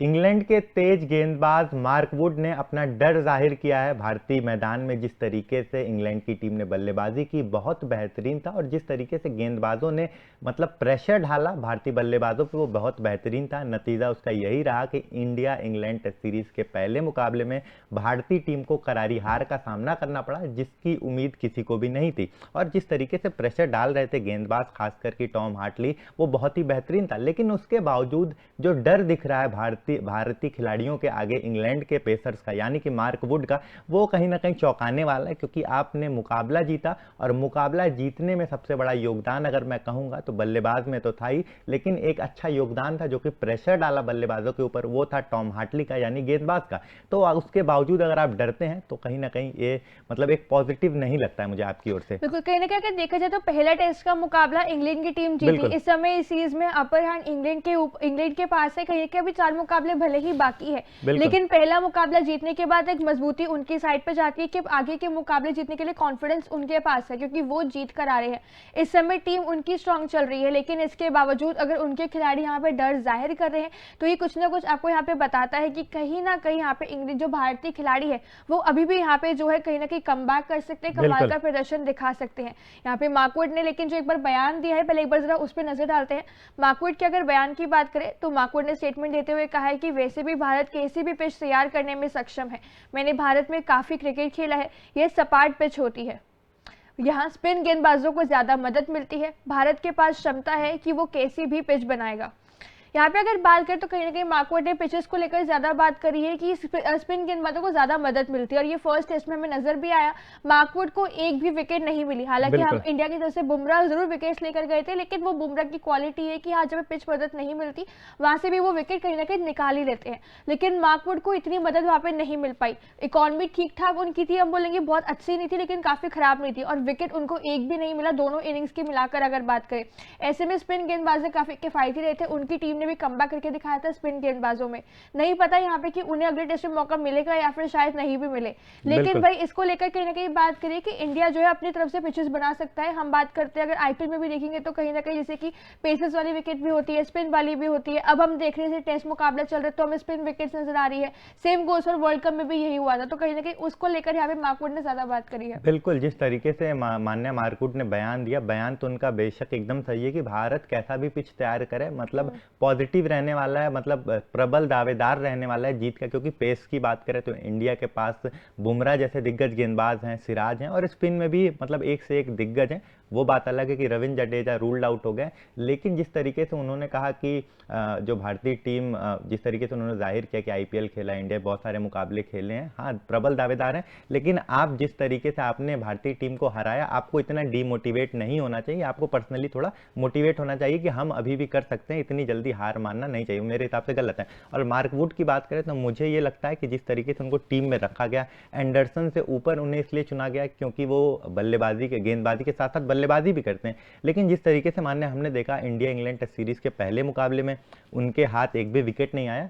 England के तेज गेंदबाज Mark Wood ने अपना डर जाहिर किया है भारतीय मैदान में। जिस तरीके से इंग्लैंड की टीम ने बल्लेबाजी की बहुत बेहतरीन था, और जिस तरीके से गेंदबाजों ने मतलब प्रेशर ढाला भारतीय बल्लेबाजों पे वो बहुत बेहतरीन था। नतीजा उसका यही रहा कि इंडिया इंग्लैंड टेस्ट सीरीज के पहले मुकाबले में भारतीय टीम को करारी हार का सामना करना पड़ा, जिसकी उम्मीद किसी को भी नहीं थी। और जिस तरीके से प्रेशर डाल रहे थे गेंदबाज, खासकर कि टॉम हार्टली, वो बहुत ही बेहतरीन था। लेकिन उसके बावजूद जो डर दिख रहा है भारतीय खिलाड़ियों के आगे इंग्लैंड के पेसर्स का, यानी कि मार्क वुड का, वो कहीं ना कहीं चौंकाने वाला है। क्योंकि आपने मुकाबला जीता, और मुकाबला जीतने में सबसे बड़ा योगदान अगर मैं कहूंगा तो बल्लेबाज में तो था ही, लेकिन एक अच्छा योगदान था जो कि प्रेशर डाला बल्लेबाजों के ऊपर, वो था टॉम हार्टली का, यानी गेंदबाज का। तो उसके बावजूद अगर आप डरते हैं तो कहीं ना कहीं ये मतलब एक पॉजिटिव नहीं लगता है मुझे आपकी ओर से। बिल्कुल, कहीं ना कहीं अगर देखा जाए तो पहला टेस्ट का मुकाबला इंग्लैंड की टीम जीती। इस समय इस सीरीज में अपर हैंड इंग्लैंड के पास है। कहीं के अभी 4 मुकाबले भले ही बाकी है, लेकिन पहला मुकाबला जीतने के बाद एक मजबूती उनकी साइड पे जाती है कि आगे के मुकाबले जीतने के लिए कॉन्फिडेंस उनके पास है, क्योंकि वो जीत कर आ रहे हैं। इस समय टीम उनकी स्ट्रांग चल रही है, लेकिन इसके बावजूद अगर उनके खिलाड़ी यहाँ पे डर जाहिर कर रहे हैं तो ये कुछ ना कुछ आपको यहाँ पे बताता है कि कहीं ना कहीं यहाँ पे इंग्लैंड जो भारतीय खिलाड़ी है वो अभी भी यहाँ पे जो है कहीं ना कहीं कमबैक कर सकते हैं, कमाल का प्रदर्शन दिखा सकते हैं। यहाँ पे मार्कवुड ने लेकिन जो एक बार बयान दिया है, पहले एक बार जरा उस पर नजर डालते हैं। मार्कवुड के अगर बयान की बात करें तो मार्कवुड ने स्टेटमेंट देते हुए कहा है कि वैसे भी भारत किसी भी पिच तैयार करने में सक्षम है। मैंने भारत में काफी क्रिकेट खेला है, यह सपाट पिच होती है, यहाँ स्पिन गेंदबाजों को ज्यादा मदद मिलती है। भारत के पास क्षमता है कि वो कैसी भी पिच बनाएगा। यहाँ पे अगर बात करें तो कहीं ना कहीं मार्कवुड ने पिचेस को लेकर ज्यादा बात करी है कि स्पिन गेंदबाजों को ज्यादा मदद मिलती है, और ये फर्स्ट टेस्ट में हमें नजर भी आया। मार्कवुड को एक भी विकेट नहीं मिली। हालांकि हम इंडिया की तरफ से बुमराह जरूर विकेट्स लेकर गए थे, लेकिन वो बुमराह की क्वालिटी है कि हाँ, जब पिच मदद नहीं मिलती वहां से भी वो विकेट कहीं ना कहीं निकाल ही लेते हैं। लेकिन मार्कवुड को इतनी मदद वहां पर नहीं मिल पाई। इकॉनमी ठीक ठाक उनकी थी, हम बोलेंगे बहुत अच्छी नहीं थी, लेकिन काफी खराब नहीं थी, और विकेट उनको एक भी नहीं मिला दोनों इनिंग्स की मिलाकर अगर बात करें। ऐसे में स्पिन गेंदबाज काफी किफायती रहे थे। उनकी टीम ने भी कमबैक करके दिखाया था स्पिन गेंदबाजों में। नहीं पता यहाँ पे कि उन्हें अगले टेस्ट में मौका मिलेगा या फिर शायद नहीं भी मिले। लेकिन भाई इसको लेकर कहीं ना कहीं बात करिए कि इंडिया जो है अपनी तरफ से पिचेस बना सकता है। हम बात करते हैं अगर आईपीएल में भी देखेंगे तो कहीं ना कहीं जैसे कि पेसर्स वाली विकेट भी होती है, स्पिन वाली भी होती है। अब हम देख रहे थे टेस्ट मुकाबला चल रहे तो हमें स्पिन विकेट नजर आ रही है। Same goals for world cup में भी यही हुआ था। तो कहीं ना कहीं उसको लेकर यहाँ पे मार्कवुड ने ज्यादा बात करी है। बिल्कुल, जिस तरीके से माननीय मार्कवुड ने बयान दिया, बयान तो उनका बेशक एकदम सही है कि भारत कैसा भी पिच तैयार करे, मतलब पॉजिटिव रहने वाला है, मतलब प्रबल दावेदार रहने वाला है जीत का। क्योंकि पेस की बात करें तो इंडिया के पास बुमराह जैसे दिग्गज गेंदबाज हैं, सिराज हैं, और स्पिन में भी मतलब एक से एक दिग्गज हैं। वो बात अलग है कि रविंद्र जडेजा रूल्ड आउट हो गए, लेकिन जिस तरीके से उन्होंने कहा कि जो भारतीय टीम जिस तरीके से उन्होंने जाहिर किया कि आईपीएल खेला, इंडिया बहुत सारे मुकाबले खेले हैं, हाँ प्रबल दावेदार हैं, लेकिन आप जिस तरीके से आपने भारतीय टीम को हराया, आपको इतना डीमोटिवेट नहीं होना चाहिए। आपको पर्सनली थोड़ा मोटिवेट होना चाहिए कि हम अभी भी कर सकते हैं, इतनी जल्दी हार मानना नहीं चाहिए, मेरे हिसाब से गलत है। और मार्क वुड की बात करें तो मुझे ये लगता है कि जिस तरीके से उनको टीम में रखा गया, एंडरसन से ऊपर उन्हें इसलिए चुना गया क्योंकि वो बल्लेबाजी के गेंदबाजी के साथ साथ बल्लेबाजी भी करते हैं। लेकिन जिस तरीके से मानने हमने देखा इंडिया इंग्लैंड टेस्ट सीरीज के पहले मुकाबले में उनके हाथ एक भी विकेट नहीं आया।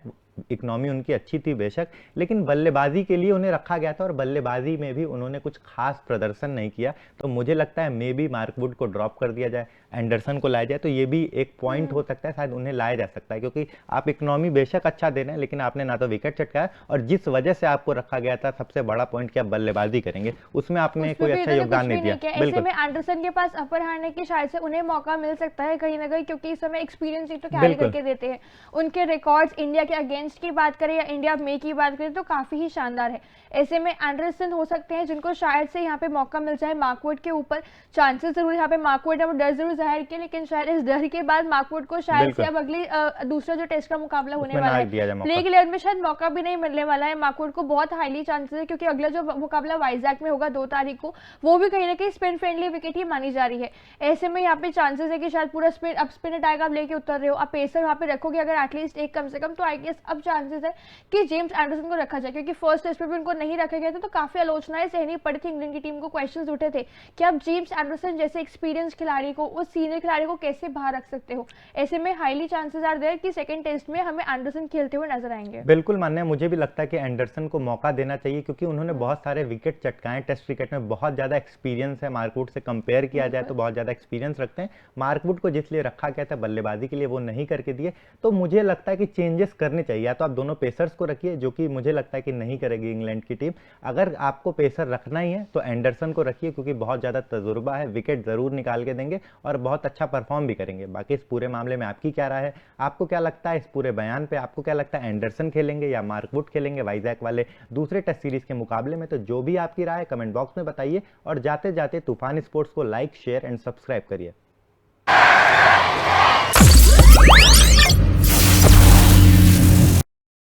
इकोनॉमी उनकी अच्छी थी बेशक, लेकिन बल्लेबाजी के लिए उन्हें रखा गया था, और बल्लेबाजी में भी उन्होंने कुछ खास प्रदर्शन नहीं किया। तो मुझे लगता है मे बी मार्क वुड को ड्रॉप कर दिया जाए, एंडरसन को लाया जाए, तो ये भी एक पॉइंट हो सकता है, शायद उन्हें लाया जा सकता है। क्योंकि आप इकोनॉमी बेशक अच्छा दे रहे हैं, लेकिन आपने ना तो विकेट चटकाया, और जिस वजह से आपको रखा गया था सबसे बड़ा पॉइंट कि आप बल्लेबाजी करेंगे, उसमें आपने कोई अच्छा योगदान नहीं दिया। ऐसे में एंडरसन के पास अपर हैंड है कि शायद से उन्हें मौका मिल सकता है कहीं ना कहीं, क्योंकि इस समय एक्सपीरियंस तो कैरी करके देते हैं। उनके रिकॉर्ड्स इंडिया के अगेंस्ट की बात करें या इंडिया में की बात करें तो काफी ही शानदार है। ऐसे में एंडरसन हो सकते हैं जिनको शायद से यहाँ पे मौका मिल जाए। मार्कवुड के ऊपर चांसेस जरूर यहाँ पे, मार्कवुड ने वो डर जरूर जाहिर किया, लेकिन शायद इस डर के बाद मार्कवुड को शायद से अब अगली दूसरा जो टेस्ट का मुकाबला होने वाला है प्लेग 11 में शायद मौका भी नहीं मिलने वाला है। मार्कवुड को बहुत हाईली चांसेस है, क्योंकि अगला जो मुकाबला वाइजैक में होगा 2 तारीख को, वो भी कहीं ना कहीं स्पिन फ्रेंडली विकेट ही मानी जा रही है। ऐसे में यहाँ पे चांसेस है कि शायद पूरा स्पिन, अब स्पिन अटैक आप लेके उतर रहे हो, आप पेसर वहाँ पे रखोगे अगर एटलीस्ट एक कम से कम, तो आई गेस अब चांसेस है कि जेम्स एंडरसन को रखा जाए। क्योंकि फर्स्ट टेस्ट पे भी उनको नहीं रखा गया था तो काफी आलोचनाएं सहनी पड़ी थी, इंग्लैंड की टीम को क्वेश्चंस उठे थे कि अब जेम्स एंडरसन जैसे एक्सपीरियंस खिलाड़ी को उस सीनियर खिलाड़ी को कैसे बाहर रख सकते हो? ऐसे में हाईली चांसेस आर देयर कि सेकंड टेस्ट में हमें एंडरसन खेलते हुए नजर आएंगे। बिल्कुल मान्य है, मुझे भी लगता है कि एंडरसन को मौका देना चाहिए क्योंकि उन्होंने बहुत सारे विकेट चटकाए टेस्ट क्रिकेट में, बहुत ज़्यादा एक्सपीरियंस है। मार्कवुड से कंपेयर किया जाए तो बहुत ज़्यादा एक्सपीरियंस रखते हैं। मार्कवुड को जिस लिए रखा गया था बल्लेबाजी के लिए, वो नहीं करके दिए, तो मुझे लगता है कि चेंजेस करने चाहिए। या तो आप दोनों पेसर्स को रखिए, जो कि मुझे लगता है कि नहीं करेगी इंग्लैंड की टीम। अगर आपको पेसर रखना ही है तो एंडरसन को रखिए क्योंकि बहुत ज़्यादा तजुर्बा है, विकेट ज़रूर निकाल के देंगे और बहुत अच्छा परफॉर्म भी करेंगे। बाकी इस पूरे मामले में आपकी क्या राय है? आपको क्या लगता है इस पूरे बयान पे? आपको क्या लगता है एंडरसन खेलेंगे या मार्कवुड खेलेंगे वाइजैक वाले दूसरे टेस्ट सीरीज के मुकाबले में? तो जो भी आपकी राय है कमेंट बॉक्स में बताइए और जाते जाते तूफान स्पोर्ट्स को लाइक, शेयर एंड सब्सक्राइब करिए।